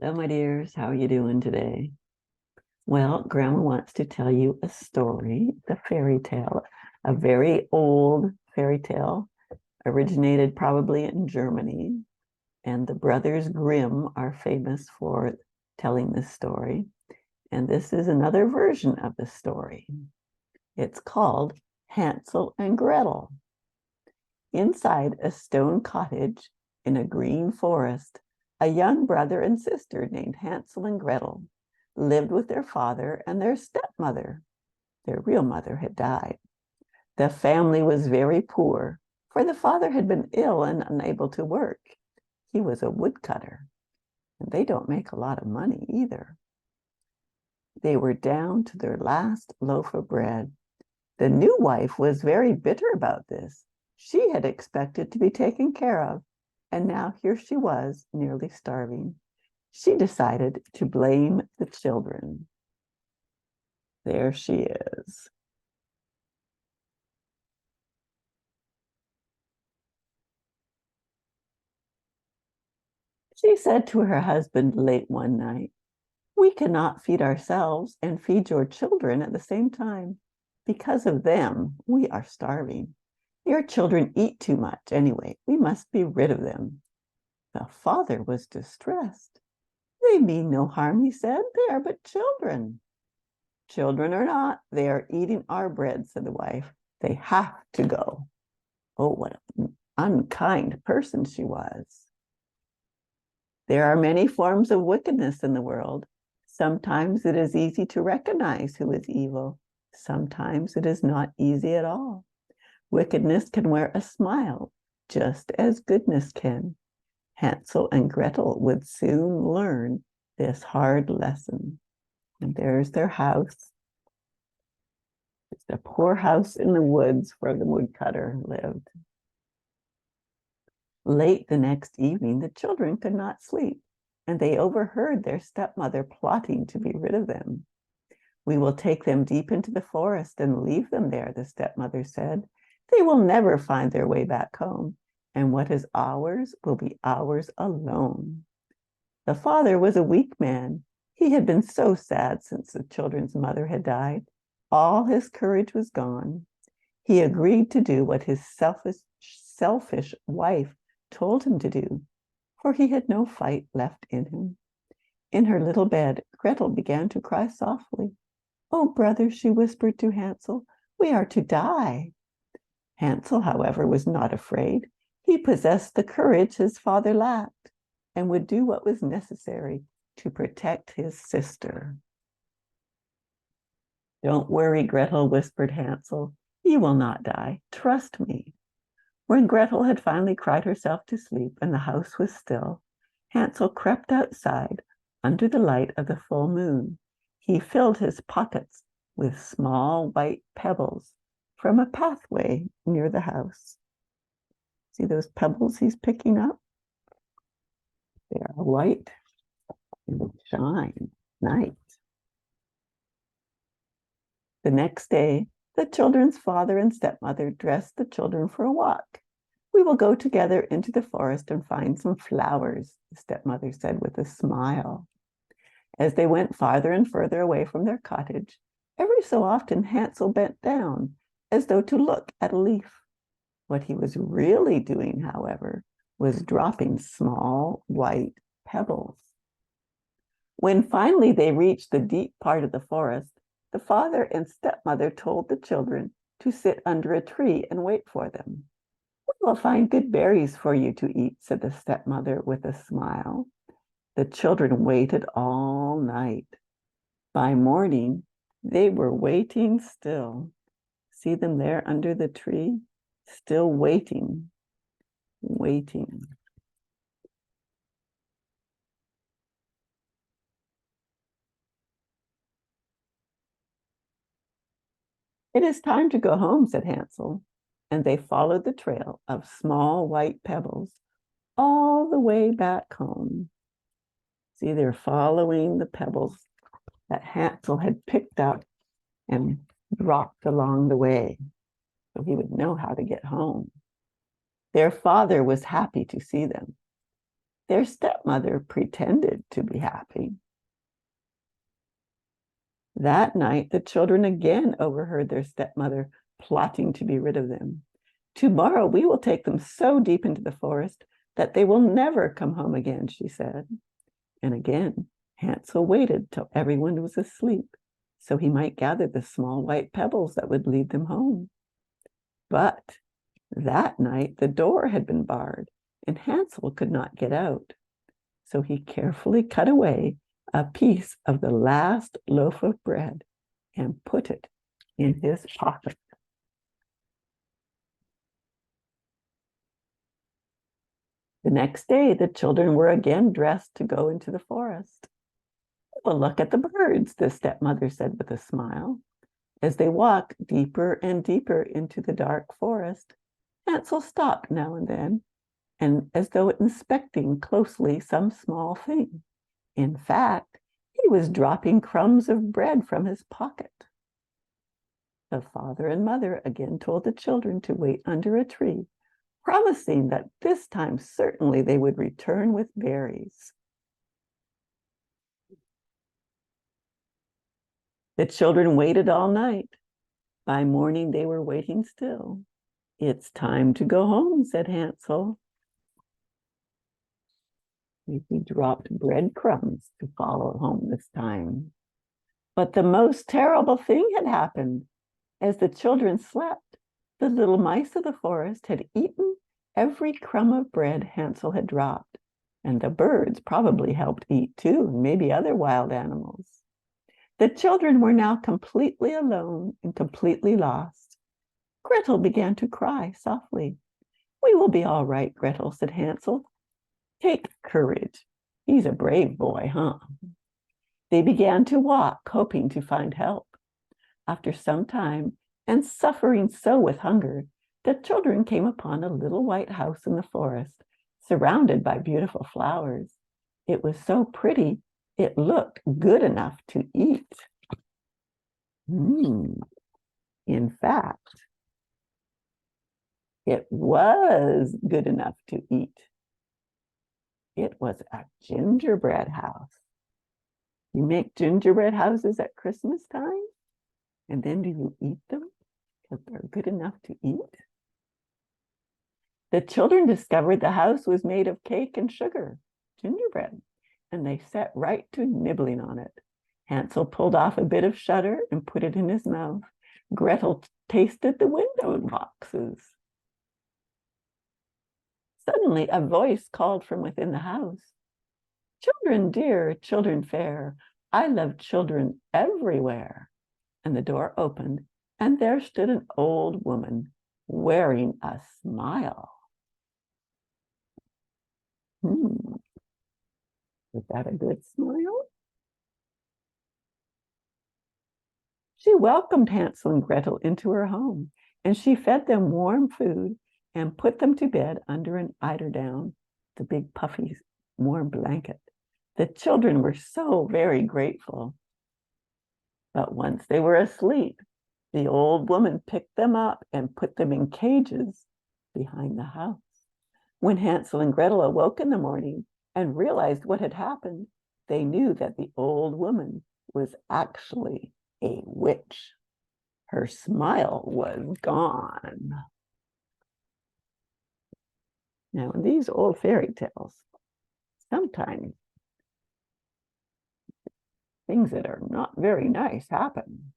Hello, my dears. How are you doing today? Well, Grandma wants to tell you a story, the fairy tale, a very old fairy tale, originated probably in Germany. And the brothers Grimm are famous for telling this story. And this is another version of the story. It's called Hansel and Gretel. Inside a stone cottage in a green forest, a young brother and sister named Hansel and Gretel lived with their father and their stepmother. Their real mother had died. The family was very poor, for the father had been ill and unable to work. He was a woodcutter, and they don't make a lot of money either. They were down to their last loaf of bread. The new wife was very bitter about this. She had expected to be taken care of, and now here she was, nearly starving. She decided to blame the children. There she is. She said to her husband late one night, "We cannot feed ourselves and feed your children at the same time. Because of them, we are starving. Your children eat too much anyway. We must be rid of them." The father was distressed. "They mean no harm," he said. "They are but children." "Children or not, they are eating our bread," said the wife. "They have to go." Oh, what an unkind person she was. There are many forms of wickedness in the world. Sometimes it is easy to recognize who is evil. Sometimes it is not easy at all. Wickedness can wear a smile, just as goodness can. Hansel and Gretel would soon learn this hard lesson. And there's their house. It's a poor house in the woods where the woodcutter lived. Late the next evening, the children could not sleep, and they overheard their stepmother plotting to be rid of them. "We will take them deep into the forest and leave them there," the stepmother said. "They will never find their way back home, and what is ours will be ours alone." The father was a weak man. He had been so sad since the children's mother had died. All his courage was gone. He agreed to do what his selfish wife told him to do, for he had no fight left in him. In her little bed, Gretel began to cry softly. "Oh, brother," she whispered to Hansel, "we are to die." Hansel, however, was not afraid. He possessed the courage his father lacked and would do what was necessary to protect his sister. "Don't worry, Gretel," whispered Hansel. "You will not die. Trust me." When Gretel had finally cried herself to sleep and the house was still, Hansel crept outside under the light of the full moon. He filled his pockets with small white pebbles from a pathway near the house. See those pebbles he's picking up? They are white and shine nice. The next day, the children's father and stepmother dressed the children for a walk. "We will go together into the forest and find some flowers," the stepmother said with a smile. As they went farther and further away from their cottage, every so often Hansel bent down as though to look at a leaf. What he was really doing, however, was dropping small white pebbles. When finally they reached the deep part of the forest, the father and stepmother told the children to sit under a tree and wait for them. "We will find good berries for you to eat," said the stepmother with a smile. The children waited all night. By morning, they were waiting still. See them there under the tree, still waiting, waiting. "It is time to go home," said Hansel, and they followed the trail of small white pebbles all the way back home. See, they're following the pebbles that Hansel had picked up and dropped along the way, so he would know how to get home. Their father was happy to see them. Their stepmother pretended to be happy. That night, the children again overheard their stepmother plotting to be rid of them. "Tomorrow we will take them so deep into the forest that they will never come home again," she said. And again, Hansel waited till everyone was asleep, so he might gather the small white pebbles that would lead them home. But that night the door had been barred, and Hansel could not get out. So he carefully cut away a piece of the last loaf of bread and put it in his pocket. The next day, the children were again dressed to go into the forest. "Well, look at the birds," the stepmother said with a smile. As they walked deeper and deeper into the dark forest, Hansel stopped now and then, and as though inspecting closely some small thing. In fact, he was dropping crumbs of bread from his pocket. The father and mother again told the children to wait under a tree, promising that this time certainly they would return with berries. The children waited all night. By morning they were waiting still. "It's time to go home," said Hansel. He dropped breadcrumbs to follow home this time. But the most terrible thing had happened. As the children slept, the little mice of the forest had eaten every crumb of bread Hansel had dropped, and the birds probably helped eat too, and maybe other wild animals. The children were now completely alone and completely lost. Gretel began to cry softly. "We will be all right, Gretel," said Hansel. "Take courage. He's a brave boy, huh?" They began to walk, hoping to find help. After some time, and suffering so with hunger, the children came upon a little white house in the forest, surrounded by beautiful flowers. It was so pretty, it looked good enough to eat. In fact, it was good enough to eat. It was a gingerbread house. You make gingerbread houses at Christmas time, and then do you eat them because they're good enough to eat? The children discovered the house was made of cake and sugar, gingerbread, and they set right to nibbling on it. Hansel pulled off a bit of shutter and put it in his mouth. Gretel tasted the window boxes. Suddenly, a voice called from within the house. "Children dear, children fair, I love children everywhere." And the door opened, and there stood an old woman wearing a smile. Was that a good smile? She welcomed Hansel and Gretel into her home, and she fed them warm food and put them to bed under an eiderdown, the big puffy warm blanket. The children were so very grateful. But once they were asleep, the old woman picked them up and put them in cages behind the house. When Hansel and Gretel awoke in the morning and realized what had happened, they knew that the old woman was actually a witch. Her smile was gone. Now, in these old fairy tales, sometimes things that are not very nice happen.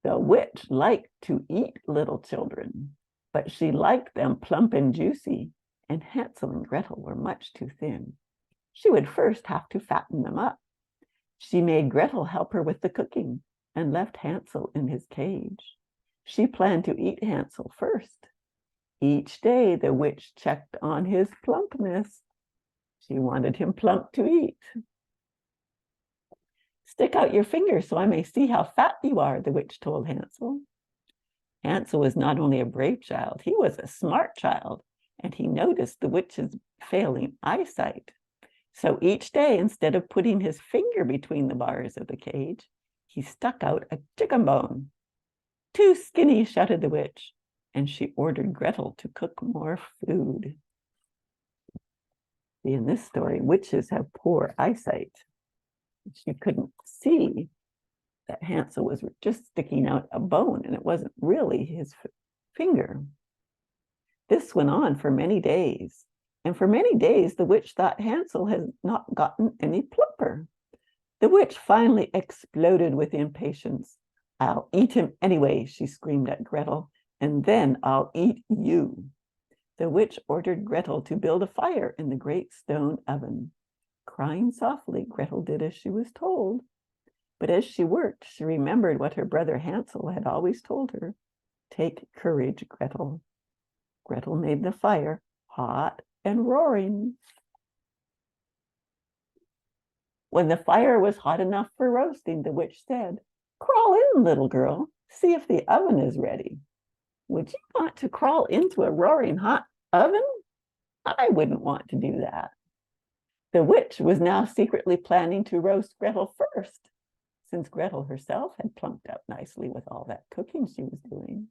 The witch liked to eat little children, but she liked them plump and juicy, and Hansel and Gretel were much too thin. She would first have to fatten them up. She made Gretel help her with the cooking and left Hansel in his cage. She planned to eat Hansel first. Each day the witch checked on his plumpness. She wanted him plump to eat. "Stick out your finger so I may see how fat you are," the witch told Hansel. Hansel was not only a brave child, he was a smart child, and he noticed the witch's failing eyesight. So each day, instead of putting his finger between the bars of the cage, he stuck out a chicken bone. "Too skinny," shouted the witch, and she ordered Gretel to cook more food. See, in this story, witches have poor eyesight. She couldn't see that Hansel was just sticking out a bone, and it wasn't really his finger. This went on for many days, and for many days the witch thought Hansel had not gotten any plumper. The witch finally exploded with impatience. "I'll eat him anyway," she screamed at Gretel, "and then I'll eat you." The witch ordered Gretel to build a fire in the great stone oven. Crying softly, Gretel did as she was told. But as she worked, she remembered what her brother Hansel had always told her. "Take courage, Gretel." Gretel made the fire hot and roaring. When the fire was hot enough for roasting, the witch said, "Crawl in, little girl. See if the oven is ready." Would you want to crawl into a roaring hot oven? I wouldn't want to do that. The witch was now secretly planning to roast Gretel first, since Gretel herself had plunked up nicely with all that cooking she was doing.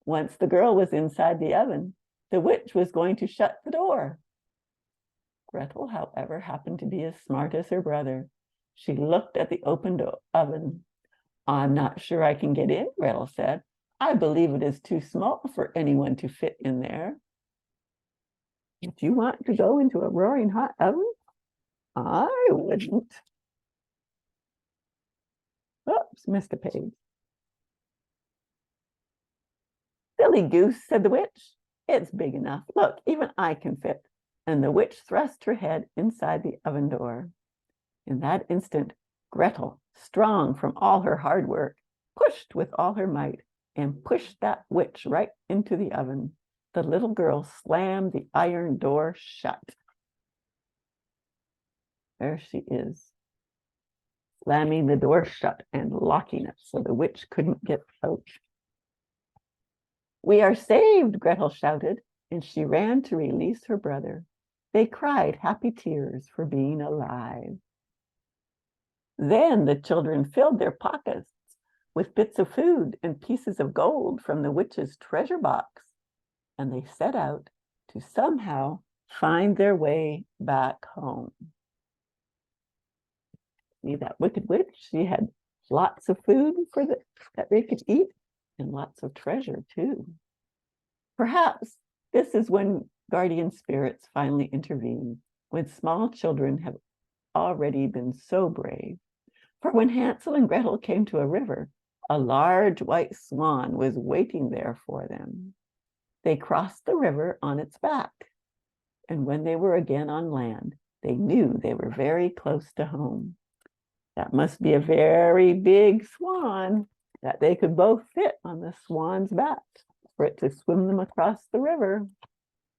Once the girl was inside the oven, the witch was going to shut the door. Gretel, however, happened to be as smart as her brother. She looked at the opened oven. "I'm not sure I can get in," Gretel said. "I believe it is too small for anyone to fit in there." Would you want to go into a roaring hot oven? I wouldn't. Oops, missed a page. "Silly goose," said the witch. "It's big enough. Look, even I can fit." And the witch thrust her head inside the oven door. In that instant, Gretel, strong from all her hard work, pushed with all her might and pushed that witch right into the oven. The little girl slammed the iron door shut. There she is, slamming the door shut and locking it so the witch couldn't get out. "We are saved," Gretel shouted, and she ran to release her brother. They cried happy tears for being alive. Then the children filled their pockets with bits of food and pieces of gold from the witch's treasure box, and they set out to somehow find their way back home. See, that wicked witch, she had lots of food that they could eat and lots of treasure too. Perhaps this is when guardian spirits finally intervene, when small children have already been so brave. For when Hansel and Gretel came to a river, a large white swan was waiting there for them. They crossed the river on its back, and when they were again on land, they knew they were very close to home. That must be a very big swan that they could both fit on the swan's back for it to swim them across the river.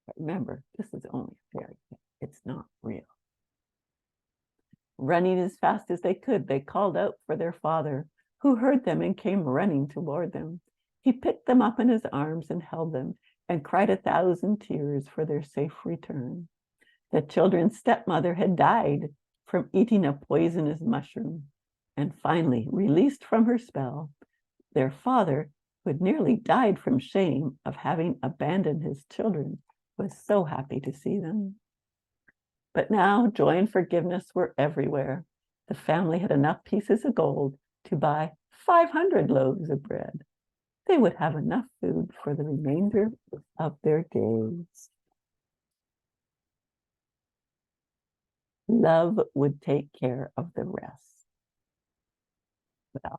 But remember, this is only a fairy tale. It's not real. Running as fast as they could, they called out for their father, who heard them and came running toward them. He picked them up in his arms and held them and cried 1,000 tears for their safe return. The children's stepmother had died from eating a poisonous mushroom, and finally, released from her spell, their father, who had nearly died from shame of having abandoned his children, was so happy to see them. But now joy and forgiveness were everywhere. The family had enough pieces of gold to buy 500 loaves of bread. They would have enough food for the remainder of their days. Love would take care of the rest. Well,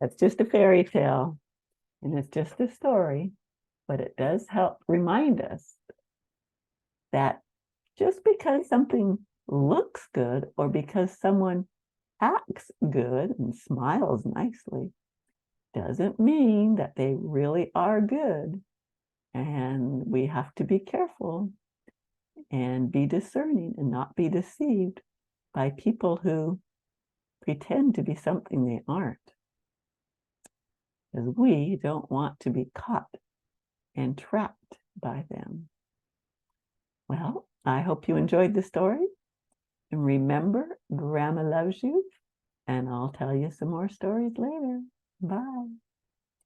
that's just a fairy tale, and it's just a story, but it does help remind us that just because something looks good or because someone acts good and smiles nicely doesn't mean that they really are good. And we have to be careful and be discerning and not be deceived by people who pretend to be something they aren't. Because we don't want to be caught and trapped by them. Well, I hope you enjoyed the story. And remember, Grandma loves you. And I'll tell you some more stories later. Bye.